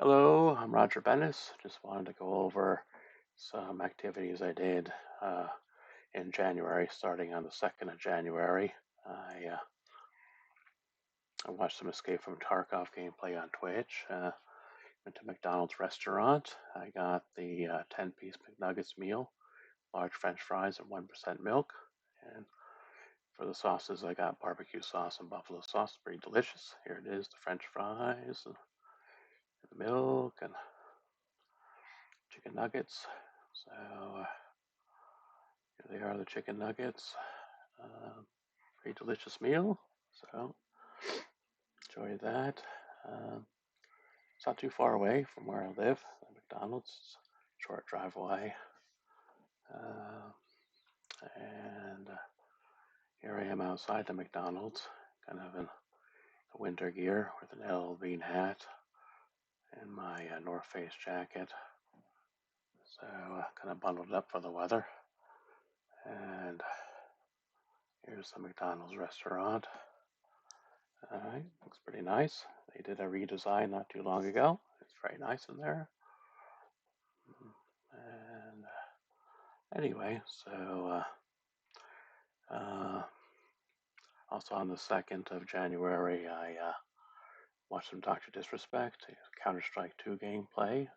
Hello, I'm Roger Bennis. Just wanted to go over some activities I did uh, in January, starting on the 2nd of January. I watched some Escape from Tarkov gameplay on Twitch. Went to McDonald's restaurant. I got the 10-piece McNuggets meal, large French fries, and 1% milk. And for the sauces, I got barbecue sauce and buffalo sauce. Pretty delicious. Here it is, the French fries and the milk and chicken nuggets. So here they are, the chicken nuggets. Pretty delicious meal. So enjoy that. Um, it's not too far away from where I live. The McDonald's, it's a short drive away. Uh, and Here I am outside the McDonald's, kind of in the winter gear with an L Bean hat and my North Face jacket. So kind of bundled up for the weather. And here's the McDonald's restaurant. All right, looks pretty nice. They did a redesign not too long ago. It's very nice in there. And anyway, so also on the 2nd of January, I watched some Dr. Disrespect, Counter-Strike 2 gameplay.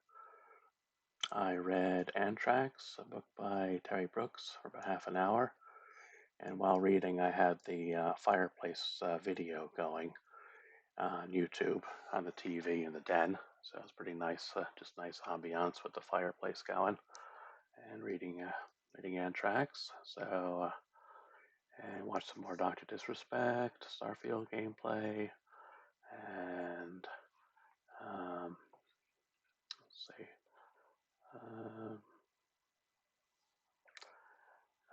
I read Anthrax, a book by Terry Brooks, for about half an hour. And while reading, I had the fireplace video going on YouTube on the TV in the den. So it was pretty nice, just nice ambiance with the fireplace going and reading Anthrax. So and watch some more Dr. Disrespect, Starfield gameplay, and let's see, uh,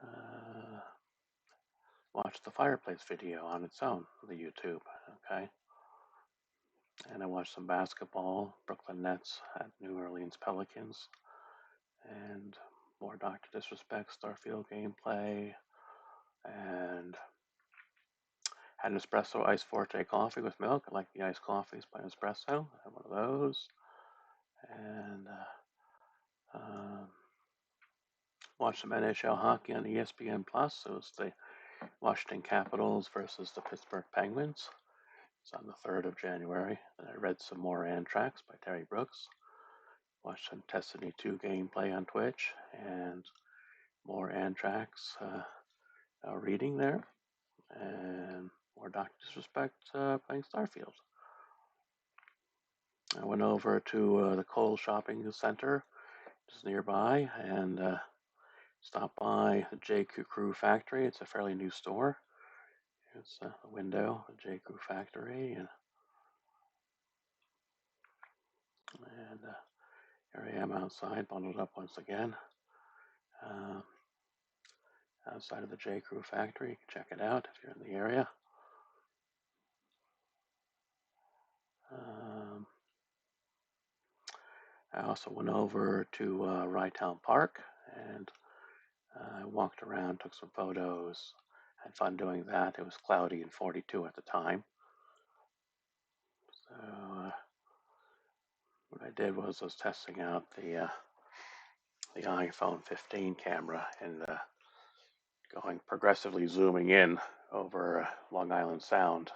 uh, watch the fireplace video on its own, the YouTube. Okay, and I watched some basketball, Brooklyn Nets at New Orleans Pelicans, and more Dr. Disrespect, Starfield gameplay, and had an espresso iced forte coffee with milk. I like the iced coffees by Espresso. I had one of those. And watched some NHL hockey on ESPN Plus. It was the Washington Capitals versus the Pittsburgh Penguins. It's on the 3rd of January. And I read some more Anthrax by Terry Brooks. Watched some Destiny 2 gameplay on Twitch and more Anthrax reading there. And more Dr. Disrespect playing Starfield. I went over to the Cole Shopping Center, just nearby, and stopped by the J. Crew Factory. It's a fairly new store. It's a window, the J. Crew Factory, and here I am outside, bundled up once again. Uh, Outside of the J. Crew Factory, you can check it out if you're in the area. Um, I also went over to Rye Town Park and I walked around, took some photos, had fun doing that. It was cloudy and 42 at the time. So what I did was testing out the iPhone 15 camera and going progressively zooming in over Long Island Sound.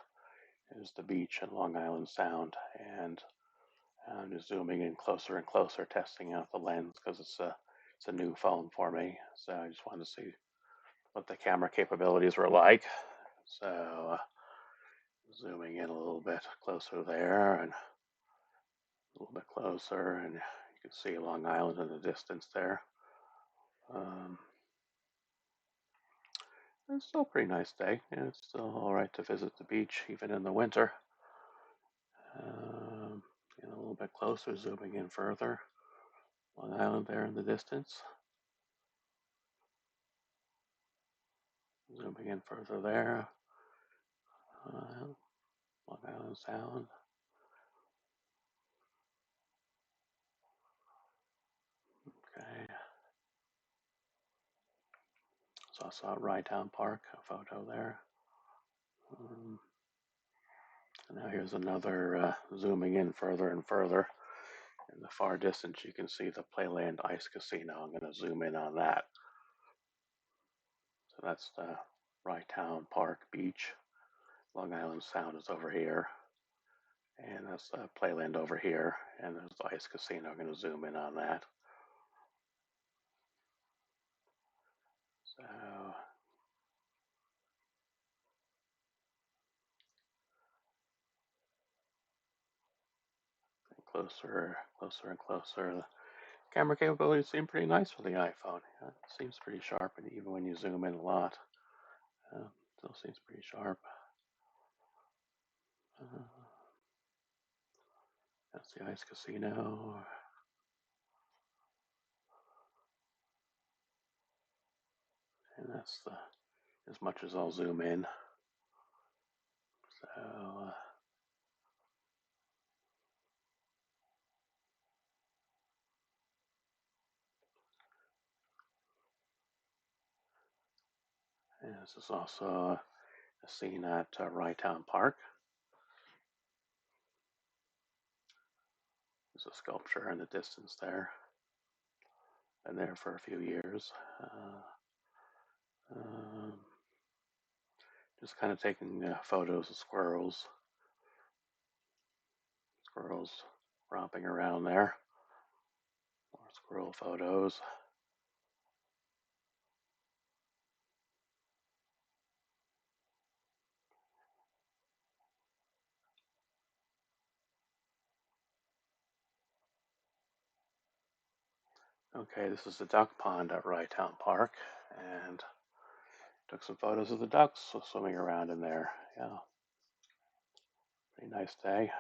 Is the beach in Long Island Sound, and I'm just zooming in closer and closer, testing out the lens because it's a new phone for me. So I just wanted to see what the camera capabilities were like. So zooming in a little bit closer there and a little bit closer, and you can see Long Island in the distance there. It's still a pretty nice day. Yeah, it's still all right to visit the beach even in the winter. Getting a little bit closer, zooming in further. Long Island there in the distance. Zooming in further there. Long Island Sound. Okay. It's also at Rye Town Park, a photo there. And now here's another zooming in further and further. In the far distance, you can see the Playland Ice Casino. I'm going to zoom in on that. So that's the Rye Town Park Beach. Long Island Sound is over here. And that's the Playland over here. And there's the Ice Casino. I'm going to zoom in on that. So closer, closer, and closer. The camera capabilities seem pretty nice for the iPhone. It seems pretty sharp, and even when you zoom in a lot, still seems pretty sharp. Uh, that's the Ice Casino. And that's as much as I'll zoom in. So and this is also a scene at Rye Town Park. There's a sculpture in the distance there. Been there for a few years. Um, just kind of taking photos of squirrels romping around there. More squirrel photos. Okay, this is the duck pond at Rye Town Park, and took some photos of the ducks swimming around in there. Yeah, pretty nice day.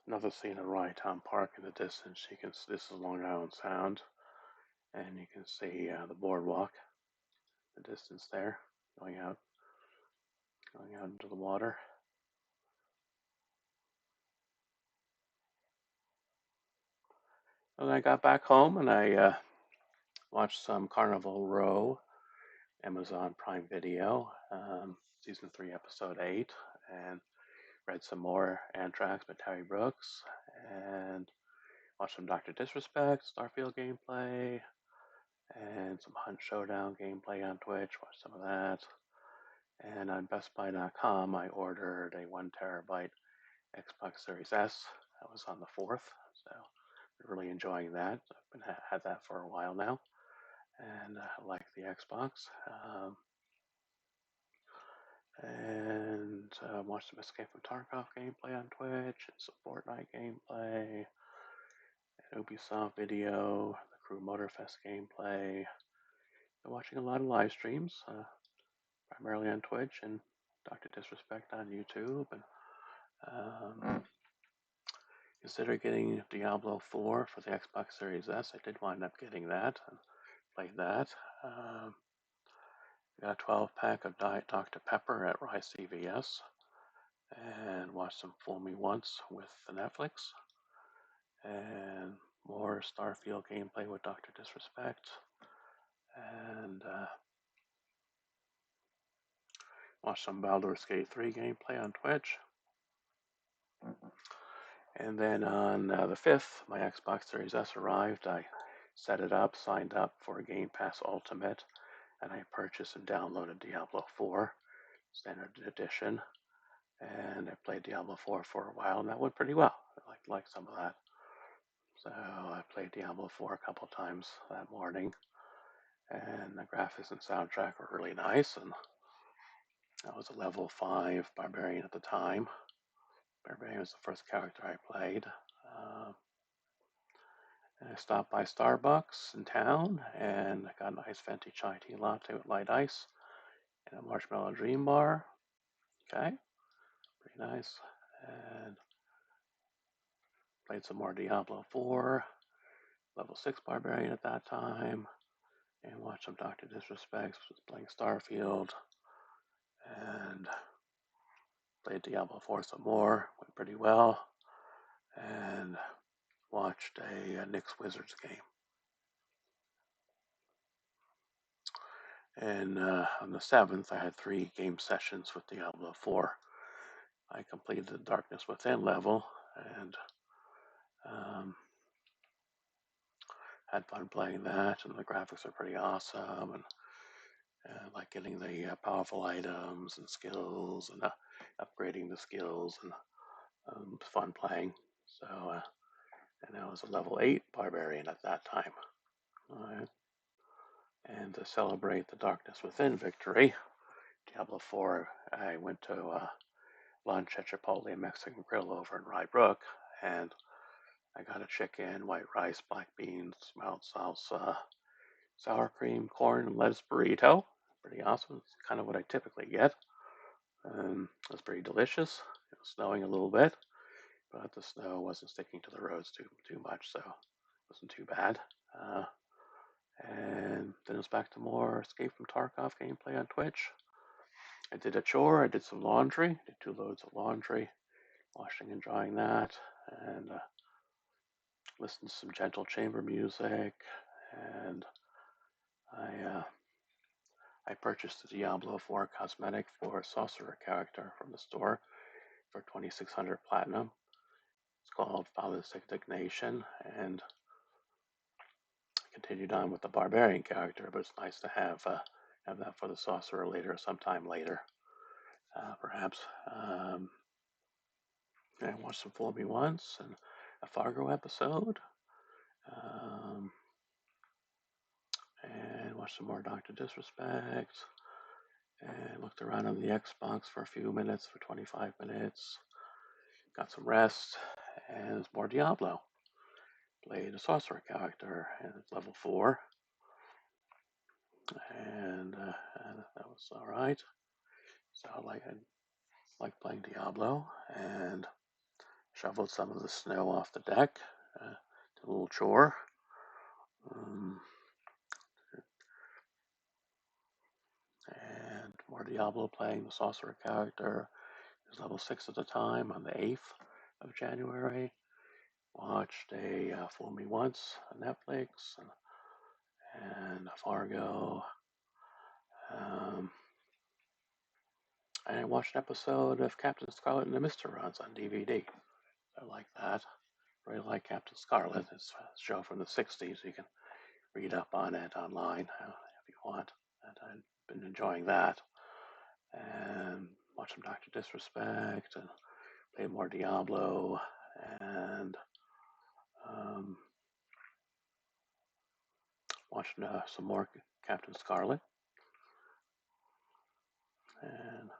Another scene of Rye Town Park in the distance. You can this is Long Island Sound, and you can see the boardwalk in the distance there, going out into the water. And I got back home and I watched some Carnival Row, Amazon Prime Video, season 3, episode 8, and read some more Anthrax by Terry Brooks, and watched some Dr. Disrespect, Starfield gameplay, and some Hunt Showdown gameplay on Twitch. Watched some of that. And on BestBuy.com, I ordered a 1 terabyte Xbox Series S. That was on the 4th, so I'm really enjoying that. I've been had that for a while now, and I like the Xbox. And watched some Escape from Tarkov gameplay on Twitch, and some Fortnite gameplay, an Ubisoft video, the Crew Motorfest gameplay. Been watching a lot of live streams, primarily on Twitch and Dr. Disrespect on YouTube, and consider getting Diablo 4 for the Xbox Series S. I did wind up getting that and played that. Got a 12-pack of Diet Dr. Pepper at Rye CVS, and watched some Fool Me Once with the Netflix, and more Starfield gameplay with Dr. Disrespect, and watched some Baldur's Gate 3 gameplay on Twitch. And then on the 5th, my Xbox Series S arrived. I set it up, signed up for Game Pass Ultimate, and I purchased and downloaded Diablo 4 Standard Edition. And I played Diablo 4 for a while, and that went pretty well. I liked some of that. So I played Diablo 4 a couple times that morning, and the graphics and soundtrack were really nice. And I was a level 5 barbarian at the time. Barbarian was the first character I played. I stopped by Starbucks in town and I got a nice venti chai tea latte with light ice and a marshmallow dream bar. Okay, pretty nice. And played some more Diablo 4, level 6 barbarian at that time, and watched some Dr. Disrespect, was playing Starfield, and played Diablo 4 some more, went pretty well, and watched a Knicks Wizards game. And on the 7th, I had 3 game sessions with Diablo 4. I completed the Darkness Within level and had fun playing that, and the graphics are pretty awesome, and like getting the powerful items and skills and upgrading the skills, and fun playing. So, and I was a level 8 barbarian at that time. And to celebrate the Darkness Within victory, Diablo 4, I went to lunch at Chipotle Mexican Grill over in Rye Brook, and I got a chicken, white rice, black beans, mild salsa, sour cream, corn, and lettuce burrito. Pretty awesome. It's kind of what I typically get. It was pretty delicious. It was snowing a little bit, but the snow wasn't sticking to the roads too much, so it wasn't too bad. And then it was back to more Escape from Tarkov gameplay on Twitch. I did a chore. I did some laundry. Did 2 loads of laundry, washing and drying that, and listened to some gentle chamber music. And I purchased the Diablo 4 cosmetic for a sorcerer character from the store for 2,600 platinum. It's called Father's Indignation, and I continued on with the barbarian character, but it's nice to have that for the sorcerer later, sometime later, perhaps. I watched some Fool Me Once and a Fargo episode, um, and watched some more Doctor Disrespect, and looked around on the Xbox for a few minutes, for 25 minutes, got some rest, and it's more Diablo. Played a sorcerer character, and it's level 4, and that was all right. So I like playing Diablo, and shoveled some of the snow off the deck, did a little chore. Um, and more Diablo, playing the sorcerer character. He was level 6 at the time on the 8th of January. Watched a Fool Me Once on Netflix, and Fargo. And I watched an episode of Captain Scarlet and the Mister Runs on DVD. I like that. Really like Captain Scarlet. It's a show from the 60s. You can read up on it online if you want. And I've been enjoying that. And watched some Dr. Disrespect and played more Diablo, and watched some more Captain Scarlet. And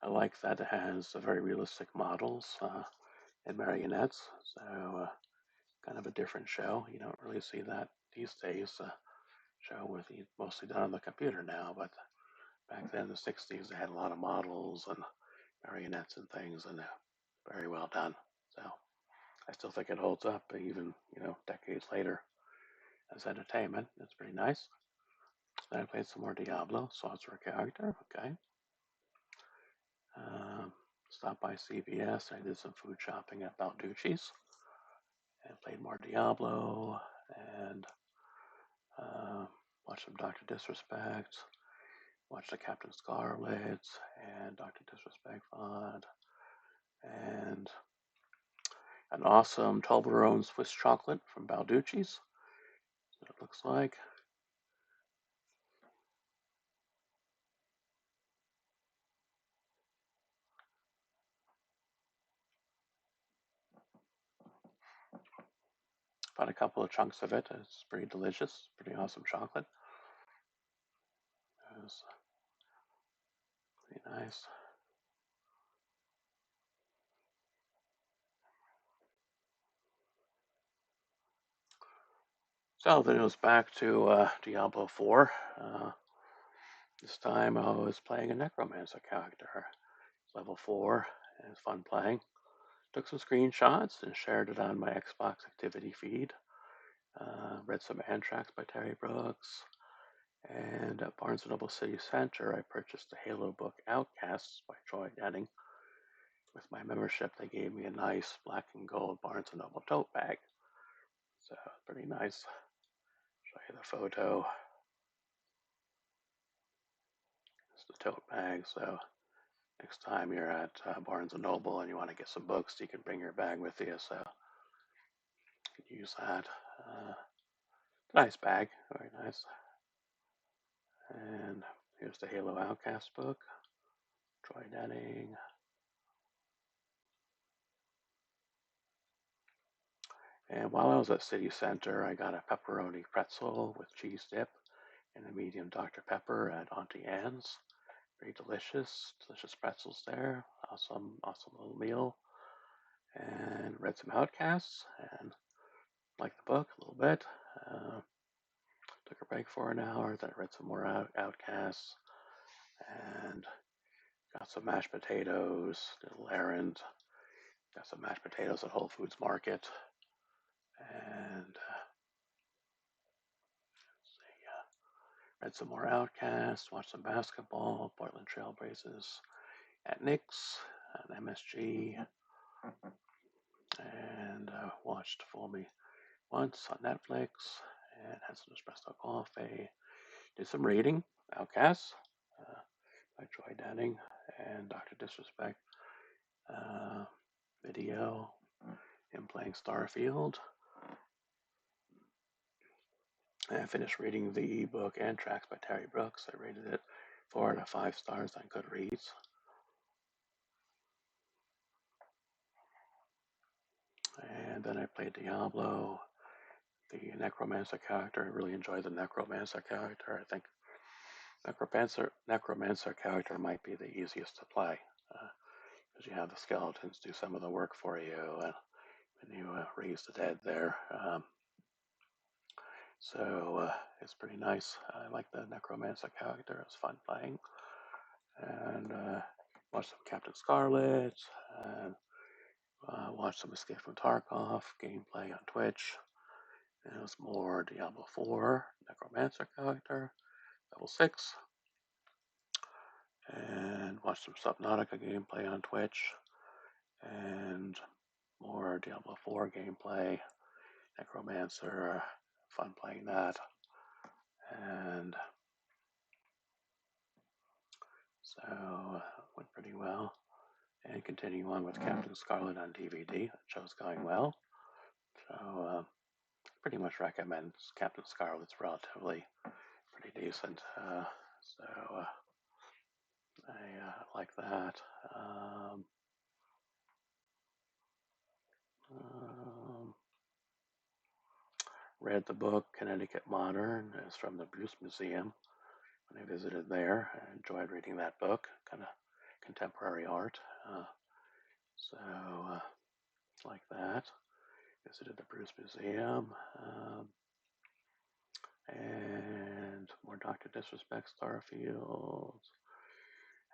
I like that it has very realistic models and marionettes. So kind of a different show. You don't really see that these days. Show with mostly done on the computer now, but back then in the 60s they had a lot of models and marionettes and things, and very well done. So I still think it holds up even decades later as entertainment. It's pretty nice. Then I played some more Diablo, sorcerer character. Okay. Stopped by CVS. I did some food shopping at Balducci's and played more Diablo, and uh, watched some Dr. Disrespect. Watched the Captain Scarlet and Dr. Disrespect VOD, and an awesome Toblerone Swiss chocolate from Balducci's. What it looks like. Bought a couple of chunks of it. It's pretty delicious. Pretty awesome chocolate. It's pretty nice. So then it was back to Diablo 4. This time I was playing a necromancer character, level 4, and it's fun playing. Took some screenshots and shared it on my Xbox activity feed. Read some Anthrax by Terry Brooks. And at Barnes& Noble City Center, I purchased the Halo book Outcasts by Troy Denning. With my membership, they gave me a nice black and gold Barnes& Noble tote bag. So pretty nice. Show you the photo. It's the tote bag. So next time you're at Barnes& Noble and you want to get some books, you can bring your bag with you. So you can use that. Nice bag. Very nice. And here's the Halo Outcast book. Troy Denning. And while I was at City Center, I got a pepperoni pretzel with cheese dip and a medium Dr. Pepper at Auntie Anne's. Very delicious, delicious pretzels there. Awesome, awesome little meal. And read some Outcasts and liked the book a little bit. Took a break for an hour, then I read some more Outcasts and got some mashed potatoes, did a little errand. Got some mashed potatoes at Whole Foods Market. And read some more Outcasts, watched some basketball, Portland Trailblazers at Knicks, at MSG, and watched Fool Me Once on Netflix, and had some espresso coffee. Did some reading, Outcasts, by Troy Denning, and Dr. Disrespect video, him playing Starfield. And I finished reading the ebook Anthrax by Terry Brooks. I rated it 4 out of 5 stars on Goodreads. And then I played Diablo, the Necromancer character. I really enjoy the Necromancer character. I think Necromancer character might be the easiest to play because you have the skeletons do some of the work for you and you raise the dead there. So it's pretty nice. I like the Necromancer character. It's fun playing. And watched some Captain Scarlet and watched some Escape from Tarkov gameplay on Twitch. And it was more Diablo 4 Necromancer character, level 6. And watched some Subnautica gameplay on Twitch. And more Diablo 4 gameplay, Necromancer, fun playing that. And so went pretty well. And continuing on with Captain Scarlet on DVD. That show's going well. So pretty much recommend Captain Scarlet's relatively pretty decent. So I like that. Read the book Connecticut Modern. It's from the Bruce Museum. When I visited there, I enjoyed reading that book. Kind of contemporary art. So like that. Visited the Bruce Museum. And more Dr. Disrespect Starfield.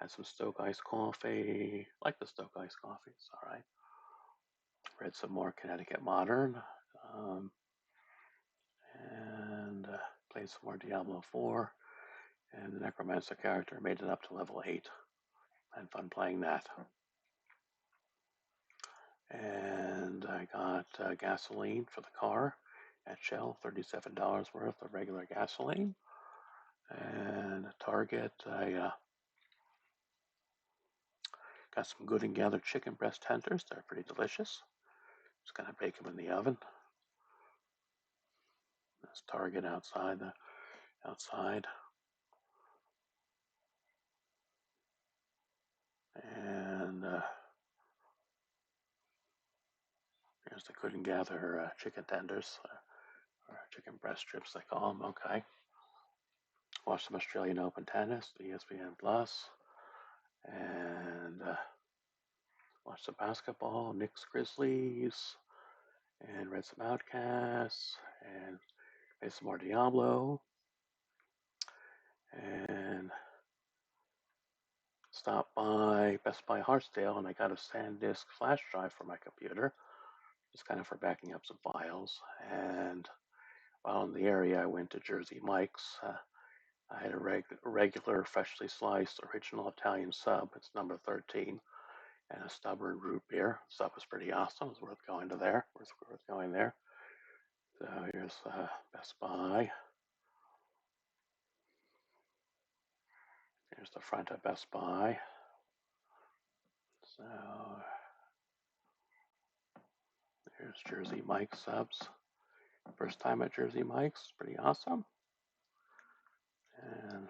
Had some Stoke Ice coffee. Like the Stoke Ice coffee, it's all right. Read some more Connecticut Modern. And played some more Diablo 4. And the Necromancer character made it up to level 8. Had fun playing that. And I got gasoline for the car at Shell, $37 worth of regular gasoline. And at Target, I got some Good and Gather chicken breast tenders. They're pretty delicious. Just gonna bake them in the oven. There's Target outside. And here's the Good and Gather chicken tenders, or chicken breast strips, they call them. Okay. Watched some Australian Open tennis, the ESPN Plus, and watched some basketball, Knicks Grizzlies, and read some Outcasts, and Play some more Diablo, and stopped by Best Buy Hartsdale, and I got a SanDisk flash drive for my computer, just kind of for backing up some files. And while in the area, I went to Jersey Mike's. I had a regular, freshly sliced, original Italian sub. It's number 13, and a stubborn root beer. Sub was pretty awesome. It was worth going to there. Worth going there. So here's Best Buy. Here's the front of Best Buy. So here's Jersey Mike's subs. First time at Jersey Mike's. Pretty awesome. And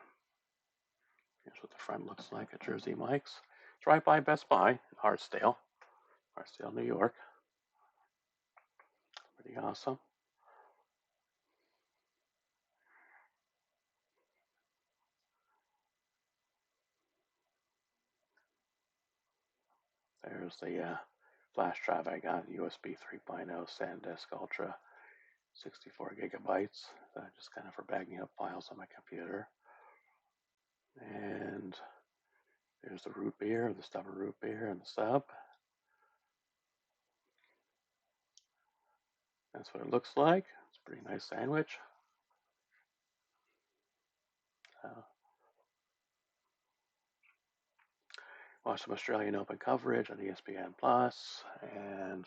here's what the front looks like at Jersey Mike's. It's right by Best Buy in Hartsdale, New York. Pretty awesome. There's the flash drive I got, USB 3.0 SanDisk Ultra, 64 gigabytes, just kind of for bagging up files on my computer. And there's the root beer, the stubborn root beer, and the sub. That's what it looks like. It's a pretty nice sandwich. Watch some Australian Open coverage on ESPN Plus, and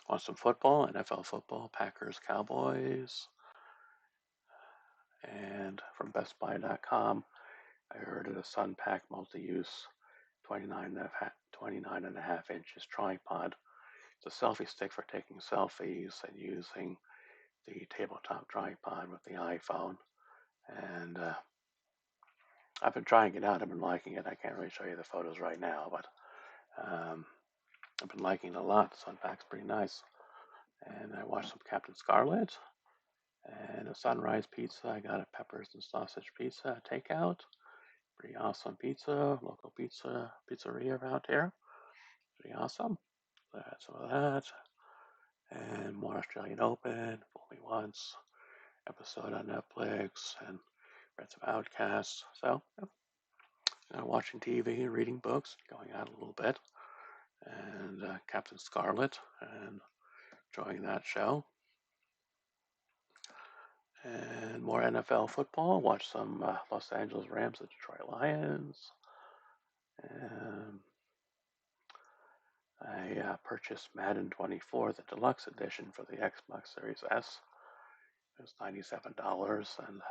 watch some football, NFL football, Packers, Cowboys. And from BestBuy.com, I ordered a SunPack multi-use 29.5 inches tripod. It's a selfie stick for taking selfies and using the tabletop tripod with the iPhone. And I've been trying it out. I've been liking it. I can't really show you the photos right now, but I've been liking it a lot. The SunPack's pretty nice. And I watched some Captain Scarlet and a Sunrise Pizza. I got a peppers and sausage pizza takeout. Pretty awesome pizza, local pizzeria around here. Pretty awesome. So I had some of that. And more Australian Open, Fool Me Once, episode on Netflix, and read some Outcasts. So, watching TV, reading books, going out a little bit, and Captain Scarlet, and enjoying that show. And more NFL football. Watch some Los Angeles Rams and Detroit Lions. And I purchased Madden 24, the deluxe edition for the Xbox Series S. It was $97, and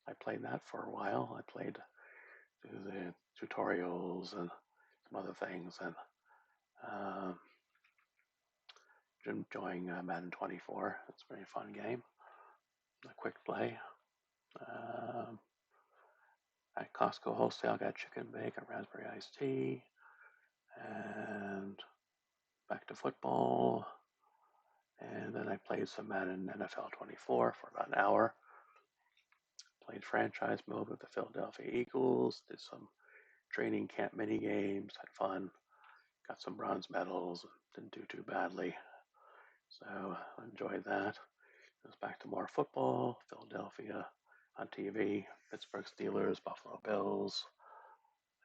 I played that for a while. I played through the tutorials and some other things, and um, enjoying Madden 24. It's a very fun game. A quick play. Um, at Costco Wholesale, got chicken bacon, raspberry iced tea, and back to football. And then I played some Madden NFL 24 for about an hour. Played franchise mode with the Philadelphia Eagles. Did some training camp mini games. Had fun. Got some bronze medals. Didn't do too badly. So I enjoyed that. It was back to more football. Philadelphia on TV. Pittsburgh Steelers, Buffalo Bills.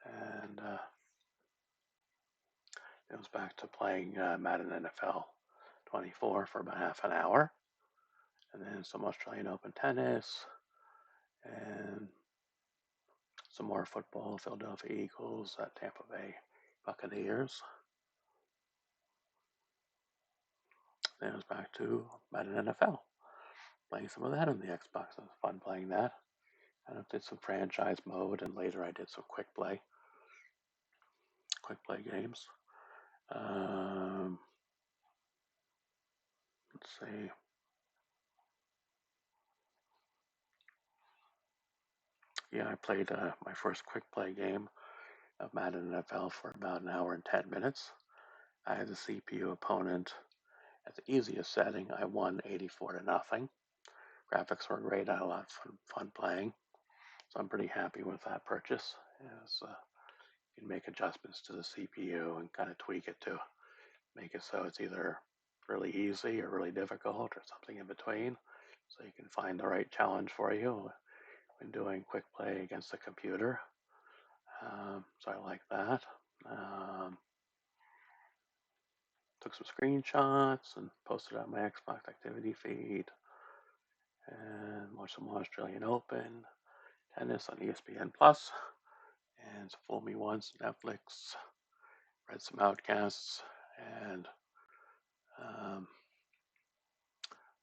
And it was back to playing Madden NFL 24 for about half an hour. And then some Australian Open tennis. And some more football, Philadelphia Eagles, Tampa Bay Buccaneers. Then it was back to Madden NFL, playing some of that on the Xbox. It was fun playing that. And I did some franchise mode, and later I did some quick play games. Let's see. Yeah, I played my first quick play game of Madden NFL for about an hour and 10 minutes. I had the CPU opponent at the easiest setting. I won 84 to nothing. Graphics were great. I had a lot of fun playing. So I'm pretty happy with that purchase. As you can make adjustments to the CPU and kind of tweak it to make it so it's either really easy or really difficult or something in between. So you can find the right challenge for you when doing quick play against the computer. So I like that. Um, Took some screenshots and posted on my Xbox activity feed and watched some Australian Open, tennis on ESPN Plus, and some Fool Me Once Netflix, read some Outcasts, and um,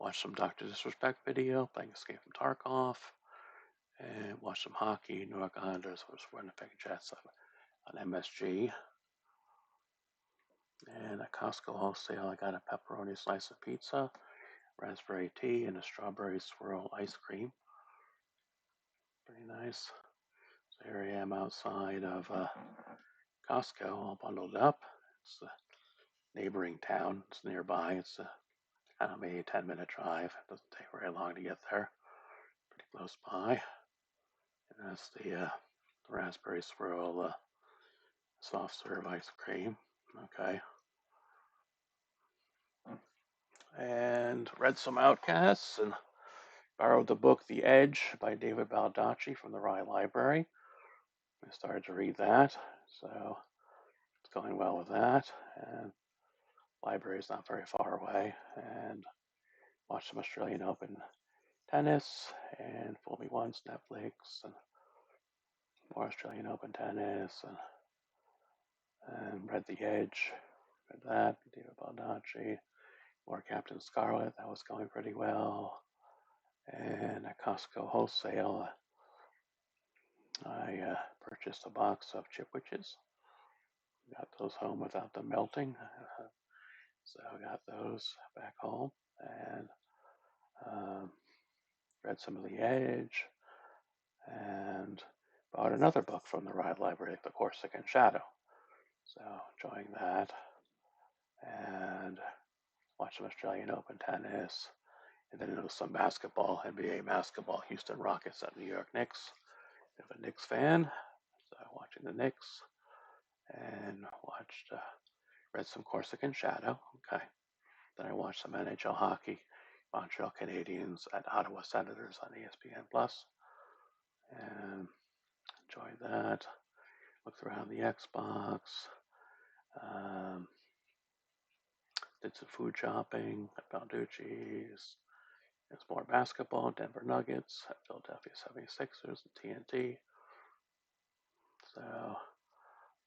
watched some Dr. Disrespect video playing Escape from Tarkov, and watched some hockey. New York Islanders was Winnipeg Jets on MSG. And at Costco wholesale, I got a pepperoni slice of pizza, raspberry tea, and a strawberry swirl ice cream. Pretty nice. So here I am outside of Costco, all bundled up. It's a neighboring town. It's nearby. It's kind of maybe a 10-minute drive. It doesn't take very long to get there. Pretty close by. And that's the raspberry swirl soft serve ice cream. Okay. And read some Outcasts and borrowed the book The Edge by David Baldacci from the Rye Library. I started to read that, so it's going well with that. And library is not very far away. And watched some Australian Open tennis and Fool Me Once Netflix and more Australian Open tennis and read The Edge. Read that, David Baldacci. More Captain Scarlet, that was going pretty well. And at Costco wholesale, I purchased a box of Chipwiches. Got those home without them melting. So I got those back home and um, read some of The Edge and bought another book from the Ride Library, The Corsican Shadow. So enjoying that and watched some Australian Open tennis. And then there was some basketball, NBA basketball, Houston Rockets at New York Knicks. I'm a Knicks fan, so watching the Knicks and read some Corsican Shadow. Okay. Then I watched some NHL hockey, Montreal Canadiens at Ottawa Senators on ESPN Plus, and enjoyed that. Looked around the Xbox, um, did some food shopping at Balducci's. There's more basketball, Denver Nuggets at Philadelphia 76ers and TNT. So,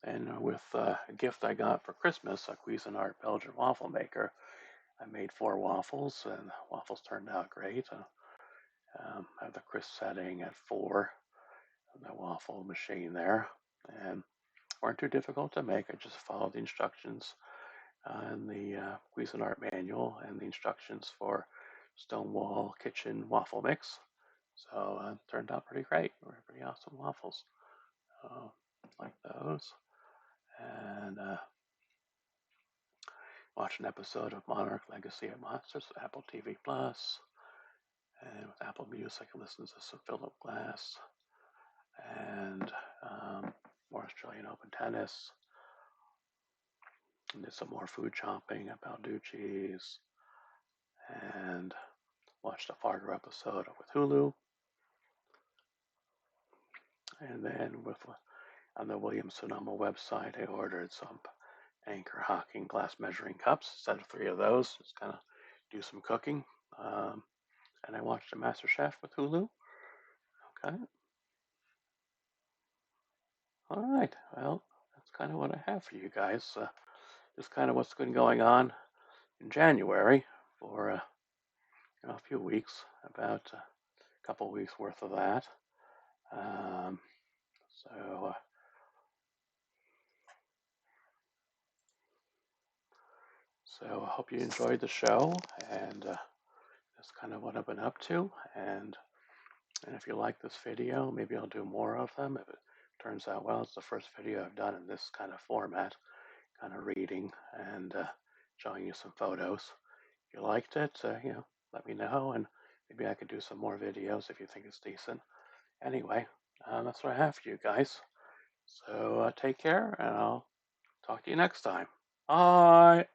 and with a gift I got for Christmas, a Cuisinart Belgian waffle maker, I made 4 waffles, and the waffles turned out great. I have the crisp setting at 4 on the waffle machine there, and weren't too difficult to make. I just followed the instructions in the Cuisinart manual and the instructions for Stonewall Kitchen waffle mix. So it turned out pretty great. They were pretty awesome waffles. Like those. And watched an episode of Monarch Legacy of Monsters with Apple TV Plus. And with Apple Music, I listened to some Philip Glass and more Australian Open tennis. And did some more food shopping at Balducci's and watched a Fargo episode with Hulu. And then on the Williams Sonoma website, I ordered some Anchor Hocking glass measuring cups, a set of 3 of those, just kind of do some cooking. And I watched a Master Chef with Hulu. Okay. All right. Well, that's kind of what I have for you guys. Just kind of what's been going on in January for a few weeks, about a couple weeks worth of that. Um, so I hope you enjoyed the show, and that's kind of what I've been up to. And if you like this video, maybe I'll do more of them. If it turns out well, it's the first video I've done in this kind of format, kind of reading and showing you some photos. If you liked it, let me know, and maybe I could do some more videos if you think it's decent. Anyway, that's what I have for you guys. So take care, and I'll talk to you next time. Bye.